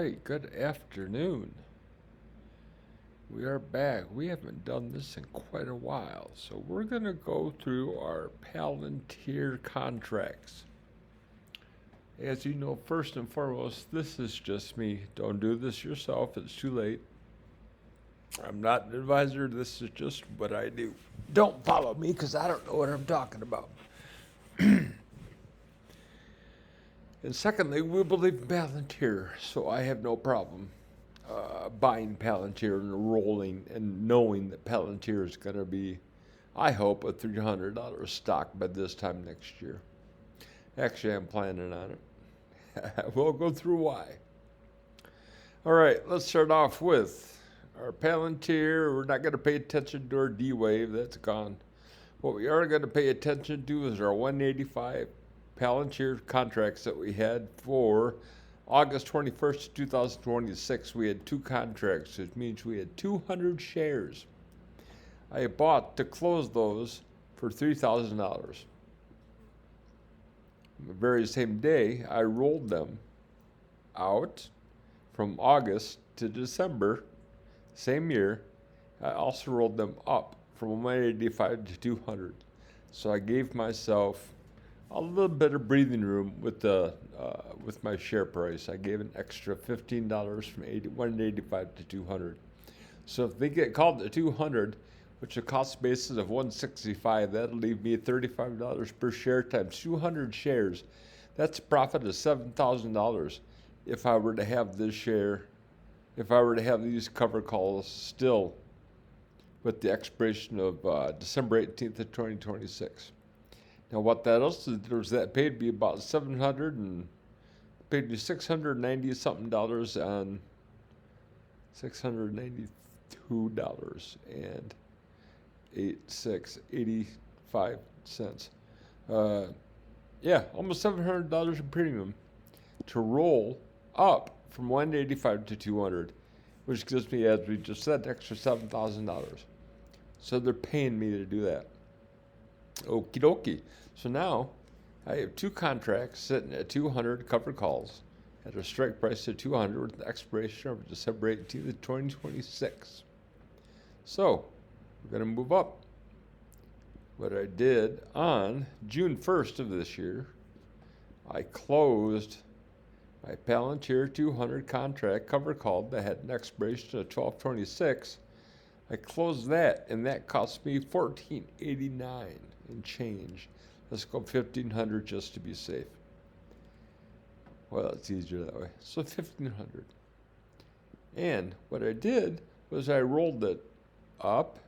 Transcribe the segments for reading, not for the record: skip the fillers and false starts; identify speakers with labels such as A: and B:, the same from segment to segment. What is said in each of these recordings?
A: right, good afternoon. We are back. We haven't done this in quite a while, so we're going to go through our Palantir contracts. As you know, first and foremost, this is just me. Don't do this yourself, it's too late. I'm not an advisor, this is just what I do. Don't follow me because I don't know what I'm talking about. And secondly, we believe in Palantir, so I have no problem buying Palantir and rolling and knowing that Palantir is going to be, I hope, a $300 stock by this time next year. Actually, I'm planning on it. We'll go through why. All right, let's start off with our Palantir. We're not going to pay attention to our D-Wave. That's gone. What we are going to pay attention to is our 185 Palantir contracts that we had for August 21st, 2026. We had two contracts, which means we had 200 shares. I bought to close those for $3,000. The very same day, I rolled them out from August to December, same year. I also rolled them up from 185 to 200. So I gave myself a little bit of breathing room with my share price. I gave an extra $15 from 185 to 200. So if they get called to 200, which a cost basis of 165, that'll leave me $35 per share times 200 shares. That's a profit of $7,000 if I were to have this share, if I were to have these cover calls still with the expiration of December 18th of 2026. Now what that also did was that paid me about paid me $690 something dollars on $692 and 85 cents. Almost $700 in premium to roll up from 185 to 200, which gives me, as we just said, an extra $7,000. So they're paying me to do that. Okie dokie. So now I have two contracts sitting at 200 covered calls at a strike price of 200 with the expiration of December 18th, 2026. So we're going to move up. What I did on June 1st of this year, I closed my Palantir 200 contract cover call that had an expiration of 12/26. I closed that, and that cost me $14.89 and change. Let's go 1,500 just to be safe. Well, it's easier that way. So 1,500. And what I did was I rolled it up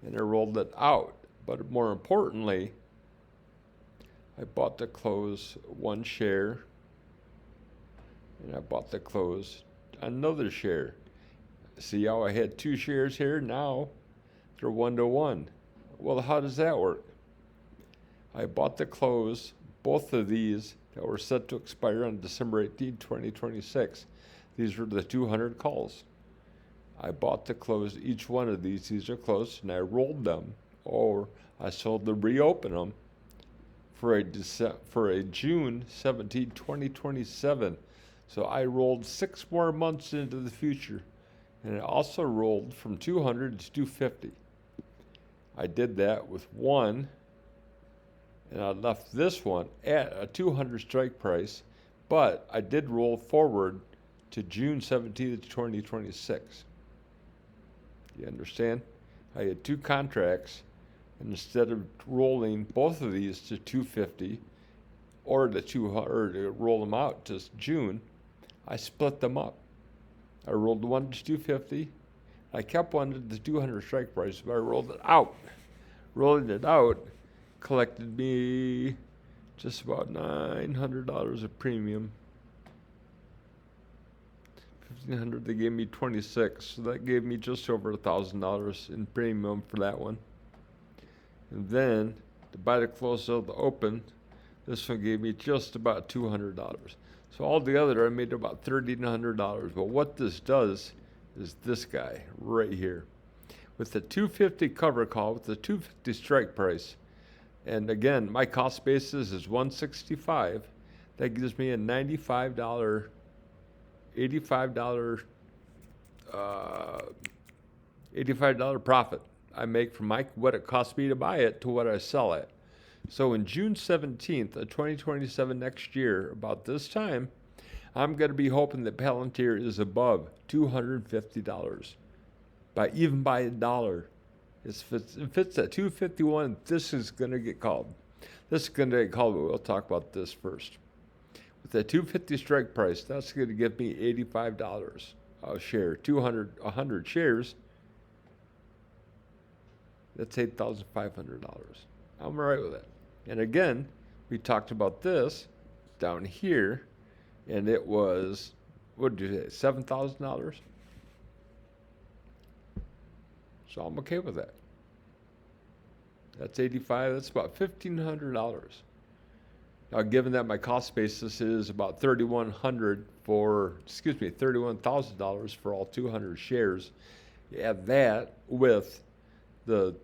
A: and I rolled it out. But more importantly, I bought to close one share and I bought to close another share. See how I had two shares here? Now they're 1-to-1. Well, how does that work? I bought to close both of these that were set to expire on December 18, 2026. These were the 200 calls. I bought to close each one of these. These are closed, and I rolled them, or I sold to reopen them for a June 17, 2027. So I rolled 6 more months into the future, and I also rolled from 200 to 250. I did that with one, and I left this one at a 200 strike price, but I did roll forward to June 17th, 2026. You understand? I had two contracts, and instead of rolling both of these to 250 or to roll them out to June, I split them up. I rolled one to 250. I kept one at the 200 strike price, but I rolled it out. Rolling it out collected me just about $900 of premium. $1,500, they gave me 26, so that gave me just over $1,000 in premium for that one. And then to buy the close of the open, this one gave me just about $200. So altogether, I made about $1,300. But what this does is this guy right here, with the 250 cover call, with the 250 strike price, and again, my cost basis is 165. That gives me a $95 $85 uh, $85 profit I make from what it cost me to buy it to what I sell it. So in June 17th of 2027 next year, about this time, I'm going to be hoping that Palantir is above $250 by a dollar. If it's at 251, this is going to get called. This is going to get called, but we'll talk about this first. With the 250 strike price, that's going to give me $85 a share. 100 shares, that's $8,500. I'm all right with that. And again, we talked about this down here, and it was, what did you say, $7,000? So I'm okay with that. That's 85, that's about $1,500. Now, given that my cost basis is about $31,000 for all 200 shares, you add that with the,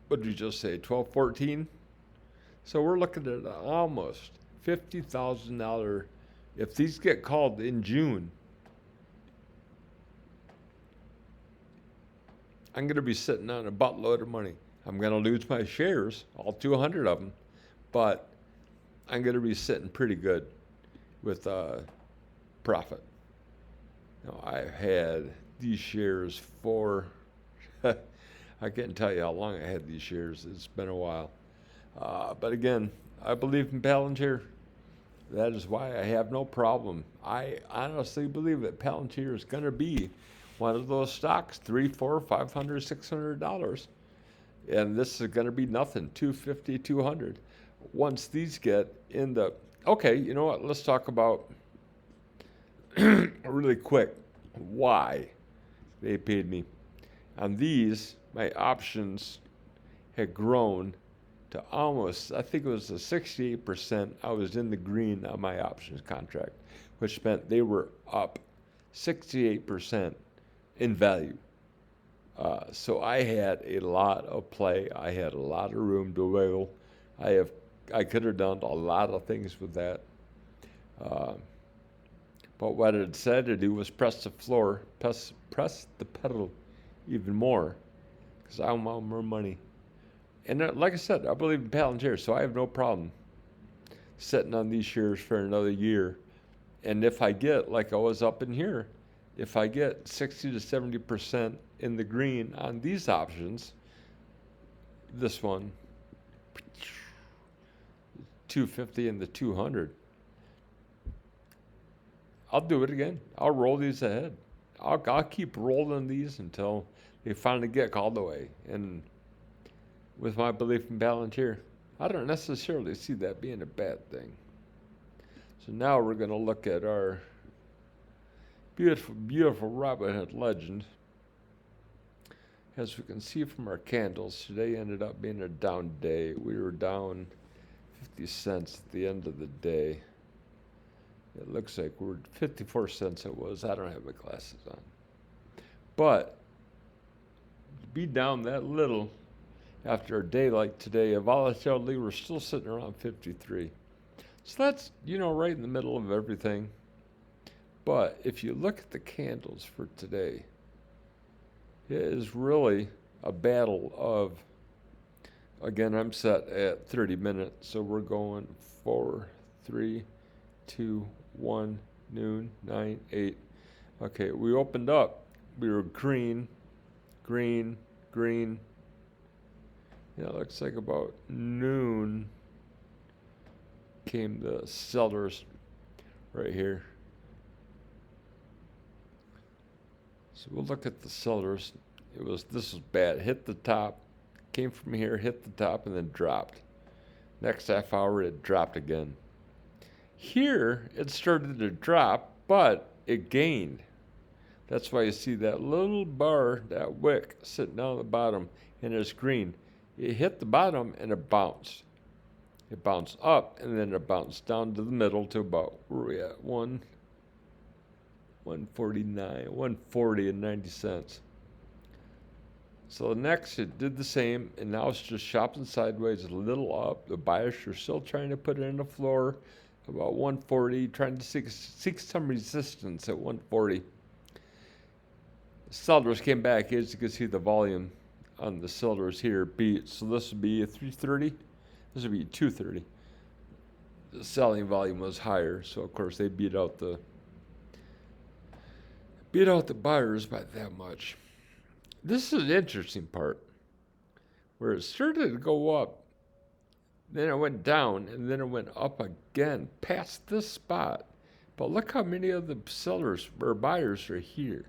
A: what did you just say, 1214? So we're looking at almost $50,000. If these get called in June, I'm going to be sitting on a buttload of money. I'm going to lose my shares, all 200 of them, but I'm going to be sitting pretty good with profit. Now, I've had these shares for, I can't tell you how long I had these shares. It's been a while. But again, I believe in Palantir. That is why I have no problem. I honestly believe that Palantir is going to be one of those stocks, $300, $400, $500, $600. And this is going to be nothing, $250, $200. Once these get in the, okay, you know what? Let's talk about really quick why they paid me. On these, my options had grown to almost, I think it was a 68%. I was in the green on my options contract, which meant they were up 68% in value. So I had a lot of play. I had a lot of room to wiggle. I could have done a lot of things with that. But what it said to do was press the floor, press the pedal even more, because I want more money. And like I said, I believe in Palantir, so I have no problem sitting on these shares for another year. And if I get, like I was up in here, if I get 60 to 70% in the green on these options, this one, 250 and the 200, I'll do it again. I'll roll these ahead. I'll keep rolling these until they finally get called away. And with my belief in Palantir, I don't necessarily see that being a bad thing. So now we're going to look at our beautiful, beautiful Robinhood legend. As we can see from our candles, today ended up being a down day. We were down 50 cents at the end of the day. It looks like we're 54 cents it was. I don't have my glasses on. But to be down that little after a day like today of volatility, we're still sitting around 53. So that's, right in the middle of everything. But if you look at the candles for today, it is really a battle of, again, I'm set at 30 minutes, so we're going 4, 3, 2, 1, noon, 9, 8. Okay, we opened up. We were green, green, green. It looks like about noon came the sellers right here. So we'll look at the sellers. This was bad. Hit the top, came from here, hit the top, and then dropped. Next half hour, it dropped again. Here, it started to drop, but it gained. That's why you see that little bar, that wick, sitting down at the bottom, and it's green. It hit the bottom, and it bounced. It bounced up, and then it bounced down to the middle to about, where are we at? 149, 140 and 90 cents. So next, it did the same, and now it's just shopping sideways, a little up. The buyers are still trying to put it in the floor about 140, trying to seek some resistance at 140. Sellers came back. As you can see, the volume on the sellers here beat. So this would be a 330. This would be 230. The selling volume was higher, so of course they beat out the buyers by that much. This is an interesting part, where it started to go up, then it went down, and then it went up again past this spot. But look how many of the sellers or buyers are here.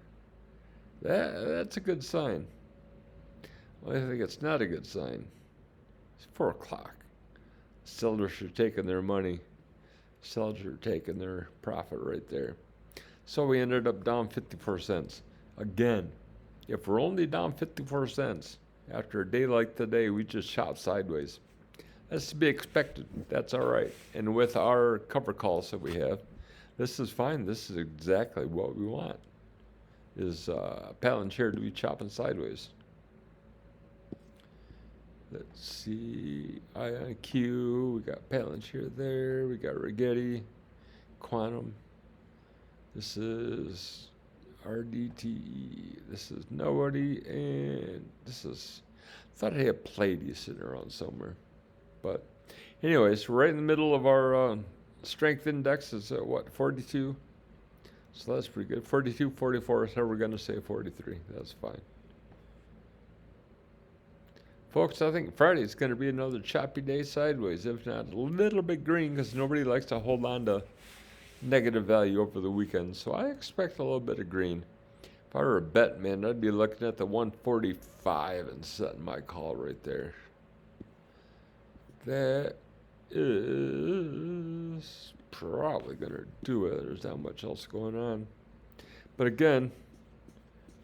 A: That's a good sign. Well, I think it's not a good sign. It's 4 o'clock. Sellers are taking their money. Sellers are taking their profit right there. So we ended up down 54 cents. Again, if we're only down 54 cents after a day like today, we just shot sideways. That's to be expected. That's all right. And with our cover calls that we have, this is fine. This is exactly what we want. Is Palantir to be chopping sideways. Let's see, IonQ, we got Palantir there, we got Rigetti, Quantum. This is RDTE, this is nobody, and this is, I thought I had Palladium sitting around somewhere. But anyways, right in the middle of our strength index is at what, 42? So that's pretty good. 42, 44, so we're going to say 43. That's fine. Folks, I think Friday is going to be another choppy day sideways, if not a little bit green, because nobody likes to hold on to negative value over the weekend. So I expect a little bit of green. If I were a bet man, I'd be looking at the 145 and setting my call right there. That is probably going to do it. There's not much else going on. But again,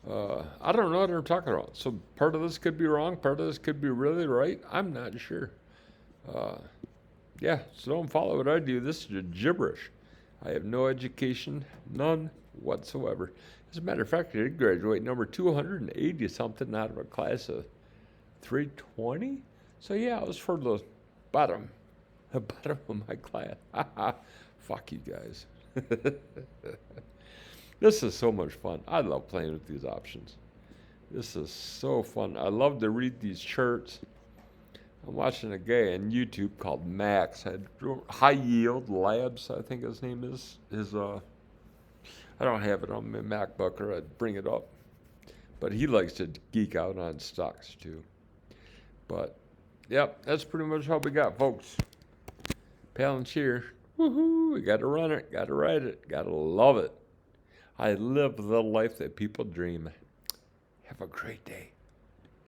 A: I don't know what I'm talking about. So part of this could be wrong. Part of this could be really right. I'm not sure. Yeah, so don't follow what I do. This is gibberish. I have no education, none whatsoever. As a matter of fact, I did graduate number 280 something out of a class of 320. So yeah, I was for the bottom of my class. Fuck you guys. This is so much fun. I love playing with these options. This is so fun. I love to read these charts. I'm watching a guy on YouTube called Max. High Yield Labs, I think his name is. I don't have it on my MacBook, or I'd bring it up. But he likes to geek out on stocks too. But, yep, that's pretty much all we got, folks. Palantir. Woohoo! We got to run it, got to ride it, got to love it. I live the life that people dream. Have a great day.